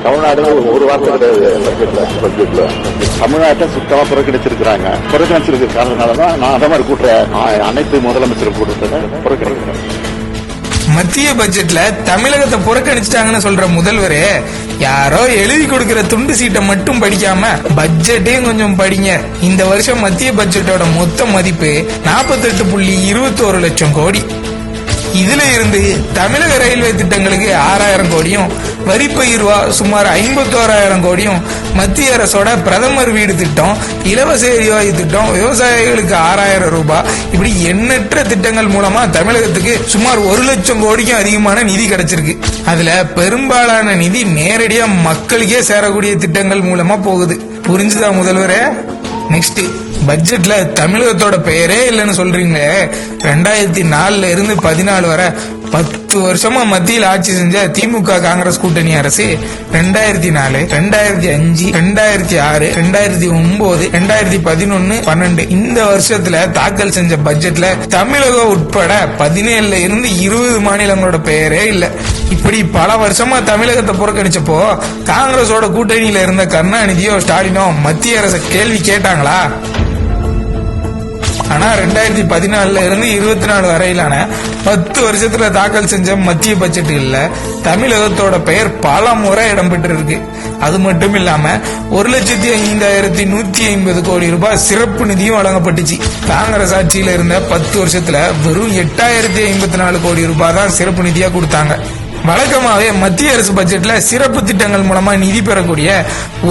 தமிழ்நாடு ஒரு வார்த்தை கிடையாது பட்ஜெட்ல. தமிழ்நாட்டை சுத்தமா புறக்கணிச்சிருக்கிறாங்க. புறக்கணிச்சிருக்கிற காரணனாலதான் நான் அதே மாதிரி கூட்டுறேன். அனைத்து முதலமைச்சர் கூட்டத்தை புறக்கணிக்கிறேன். மத்திய பட்ஜெட்ல தமிழகத்தை புறக்கணிச்சிட்டாங்கன்னு சொல்ற முதல்வரே, யாரோ எழுதி கொடுக்கிற துண்டு சீட்டை மட்டும் படிக்காம பட்ஜெட்டையும் கொஞ்சம் படிங்க. இந்த வருஷம் மத்திய பட்ஜெட்டோட மொத்த மதிப்பு 48.21 லட்சம் கோடி. இதுல இருந்து தமிழக ரயில்வே திட்டங்களுக்கு 6000 கோடியும், வரி பகிர்வா சுமார் 51,000 கோடியும், மத்திய அரசோட பிரதமர் வீடு திட்டம், இலவச எரிவாயு திட்டம், விவசாயிகளுக்கு 6000 ரூபாய், இப்படி எண்ணற்ற திட்டங்கள் மூலமா தமிழகத்துக்கு சுமார் 1 லட்சம் கோடிக்கும் அதிகமான நிதி கிடைச்சிருக்கு. அதுல பெரும்பாலான நிதி நேரடியா மக்களுக்கே சேரக்கூடிய திட்டங்கள் மூலமா போகுது. புரிஞ்சுதா முதல்வரே? நெக்ஸ்ட், பட்ஜெட்ல தமிழகத்தோட பெயரே இல்லைன்னு சொல்றீங்களே. 2004 இருந்து 14 வரை 10 வருஷமா மத்தியில் ஆட்சி செஞ்ச திமுக காங்கிரஸ் கூட்டணி அரசு 2004, 2005, 2006, 2009, 2011, 12 இந்த வருஷத்துல தாக்கல் செஞ்ச பட்ஜெட்ல தமிழகம் உட்பட 17 இருந்து 20 மாநிலங்களோட பெயரே இல்ல. இப்படி பல வருஷமா தமிழகத்தை புறக்கணிச்சப்போ காங்கிரஸோட கூட்டணியில இருந்த கருணாநிதியோ ஸ்டாலினோ மத்திய அரசு கேள்வி கேட்டாங்களா? ஆனா 2014 இருந்து 24 வரையிலான 10 வருஷத்துல தாக்கல் செஞ்ச மத்திய பட்ஜெட்டுகள்ல தமிழகத்தோட பெயர் பல முறை இடம்பெற்றிருக்கு. அது மட்டும் இல்லாம 1,05,150 கோடி ரூபாய் சிறப்பு நிதியும் வழங்கப்பட்டுச்சு. காங்கிரஸ் ஆட்சியில இருந்த 10 வருஷத்துல வெறும் 8,054 கோடி ரூபாய் தான் சிறப்பு நிதியா கொடுத்தாங்க. வழக்கமாவே மத்திய அரசு பட்ஜெட்ல சிறப்பு திட்டங்கள் மூலமா நிதி பெறக்கூடிய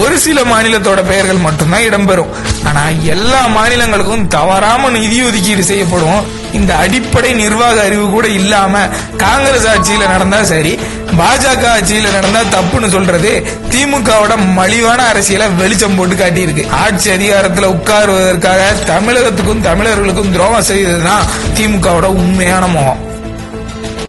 ஒரு சில மாநிலத்தோட பெயர்கள் மட்டும்தான் இடம்பெறும். ஆனா எல்லா மாநிலங்களுக்கும் தவறாம நிதி ஒதுக்கீடு செய்யப்படும். இந்த அடிப்படை நிர்வாக அறிவு கூட இல்லாம காங்கிரஸ் ஆட்சியில நடந்தா சரி, பாஜக ஆட்சியில நடந்தா தப்புன்னு சொல்றது திமுகவோட மலிவான அரசியலை வெளிச்சம் போட்டு காட்டியிருக்கு. ஆட்சி அதிகாரத்துல உட்காருவதற்காக தமிழகத்துக்கும் தமிழர்களுக்கும் துரோகம் செய்ததுதான் திமுகவோட உண்மையான முகம்.